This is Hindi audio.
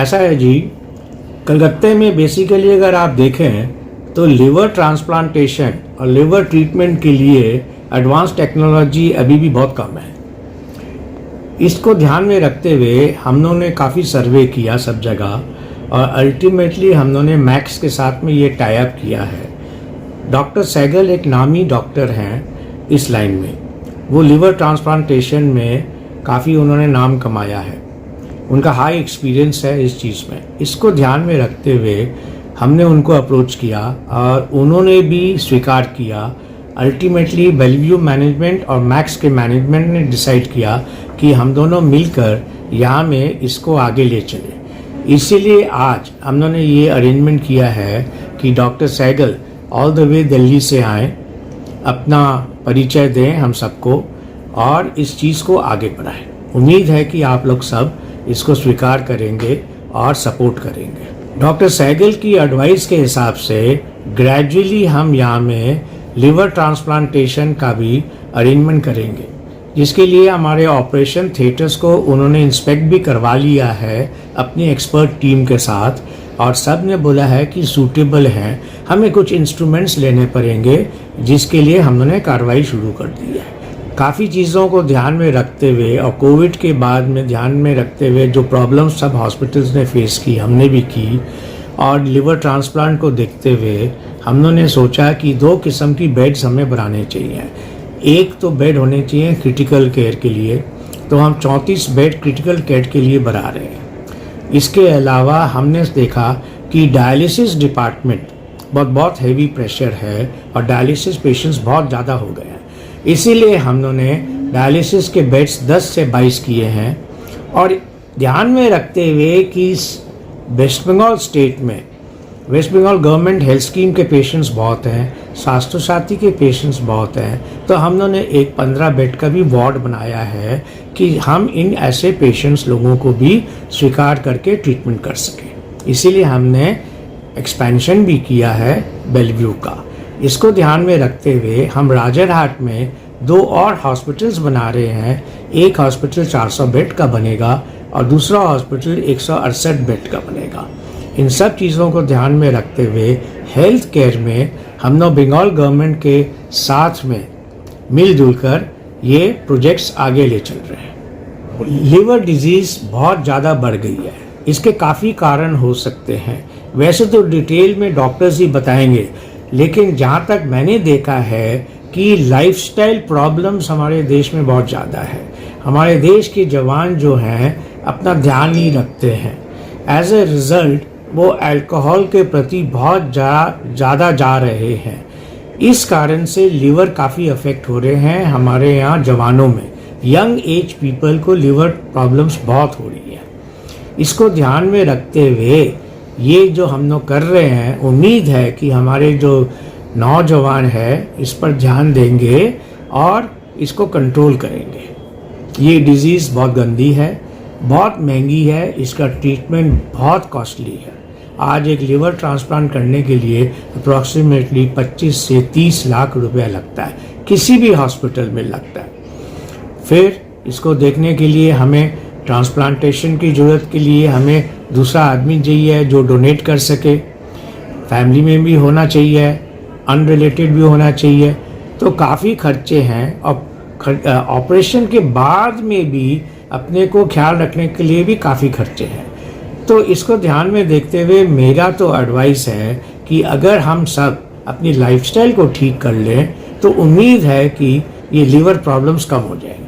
ऐसा है जी, कलकत्ते में बेसिकली अगर आप देखें तो लिवर ट्रांसप्लांटेशन और लिवर ट्रीटमेंट के लिए एडवांस टेक्नोलॉजी अभी भी बहुत कम है। इसको ध्यान में रखते हुए हम लोगों ने काफ़ी सर्वे किया सब जगह और अल्टीमेटली हम लोगों ने मैक्स के साथ में ये टाई अप किया है। डॉक्टर सहगल एक नामी डॉक्टर हैं इस लाइन में, वो लिवर ट्रांसप्लांटेशन में काफ़ी उन्होंने नाम कमाया है, उनका हाई एक्सपीरियंस है इस चीज़ में। इसको ध्यान में रखते हुए हमने उनको अप्रोच किया और उन्होंने भी स्वीकार किया। अल्टीमेटली बेलव्यू मैनेजमेंट और मैक्स के मैनेजमेंट ने डिसाइड किया कि हम दोनों मिलकर यहाँ में इसको आगे ले चले। इसीलिए आज हम लोगों ने ये अरेंजमेंट किया है कि doctor Sehgal all the way Delhi से आएँ, अपना परिचय दें हम सबको और इस चीज़ को आगे बढ़ाएं। उम्मीद है कि आप लोग सब इसको स्वीकार करेंगे और सपोर्ट करेंगे। डॉक्टर सहगल की एडवाइस के हिसाब से ग्रेजुअली हम यहाँ में लिवर ट्रांसप्लांटेशन का भी अरेंजमेंट करेंगे, जिसके लिए हमारे ऑपरेशन थिएटर्स को उन्होंने इंस्पेक्ट भी करवा लिया है अपनी एक्सपर्ट टीम के साथ और सब ने बोला है कि सूटेबल हैं। हमें कुछ इंस्ट्रूमेंट्स लेने पड़ेंगे जिसके लिए हम लोगों ने कार्रवाई शुरू कर दी है। काफ़ी चीज़ों को ध्यान में रखते हुए और कोविड के बाद में ध्यान में रखते हुए जो प्रॉब्लम्स सब हॉस्पिटल्स ने फेस की, हमने भी की, और लिवर ट्रांसप्लांट को देखते हुए हम लोगों ने सोचा कि 2 किस्म की बेड्स हमें बनाने चाहिए। एक तो बेड होने चाहिए क्रिटिकल केयर के लिए, तो हम 34 बेड क्रिटिकल केयर के लिए बना रहे हैं। इसके अलावा हमने देखा कि डायलिसिस डिपार्टमेंट बहुत हैवी प्रेशर है और डायलिसिस पेशेंट्स बहुत ज़्यादा हो गए हैं। इसीलिए हम लोगों ने डायलिसिस के बेड्स 10 से 22 किए हैं। और ध्यान में रखते हुए कि वेस्ट बंगाल स्टेट में West Bengal government health scheme के पेशेंट्स बहुत हैं, स्वास्थ्य साथी के पेशेंट्स बहुत हैं, तो हम लोगों ने एक 15 बेड का भी वार्ड बनाया है कि हम इन ऐसे पेशेंट्स लोगों को भी स्वीकार करके ट्रीटमेंट कर सकें। इसीलिए हमने एक्सपेंशन भी किया है बेलव्यू का। इसको ध्यान में रखते हुए हम राजरहाट में 2 और हॉस्पिटल्स बना रहे हैं। एक हॉस्पिटल 400 बेड का बनेगा और दूसरा हॉस्पिटल 168 बेड का बनेगा। इन सब चीज़ों को ध्यान में रखते हुए हेल्थ केयर में हम लोग बंगाल गवर्नमेंट के साथ में मिलजुल कर ये प्रोजेक्ट्स आगे ले चल रहे हैं। लिवर डिजीज़ बहुत ज़्यादा बढ़ गई है, इसके काफ़ी कारण हो सकते हैं। वैसे तो डिटेल में डॉक्टर्स ही बताएंगे, लेकिन जहाँ तक मैंने देखा है कि लाइफस्टाइल प्रॉब्लम्स हमारे देश में बहुत ज़्यादा है। हमारे देश के जवान जो हैं अपना ध्यान नहीं रखते हैं। एज ए रिज़ल्ट वो अल्कोहल के प्रति बहुत ज़्यादा जा रहे हैं। इस कारण से लिवर काफ़ी अफेक्ट हो रहे हैं हमारे यहाँ जवानों में। यंग एज पीपल को लिवर प्रॉब्लम्स बहुत हो रही है। इसको ध्यान में रखते हुए ये जो हम लोग कर रहे हैं, उम्मीद है कि हमारे जो नौजवान है इस पर ध्यान देंगे और इसको कंट्रोल करेंगे। ये डिज़ीज़ बहुत गंदी है, बहुत महंगी है, इसका ट्रीटमेंट बहुत कॉस्टली है। आज एक लिवर ट्रांसप्लांट करने के लिए अप्रॉक्सीमेटली 25 से 30 लाख रुपया लगता है, किसी भी हॉस्पिटल में लगता है। फिर इसको देखने के लिए हमें ट्रांसप्लांटेशन की ज़रूरत के लिए हमें दूसरा आदमी चाहिए जो डोनेट कर सके, फैमिली में भी होना चाहिए, अनरिलेटेड भी होना चाहिए। तो काफ़ी खर्चे हैं और ऑपरेशन के बाद में भी अपने को ख्याल रखने के लिए भी काफ़ी खर्चे हैं। तो इसको ध्यान में देखते हुए मेरा तो एडवाइस है कि अगर हम सब अपनी लाइफस्टाइल को ठीक कर लें तो उम्मीद है कि ये लिवर प्रॉब्लम्स कम हो जाए।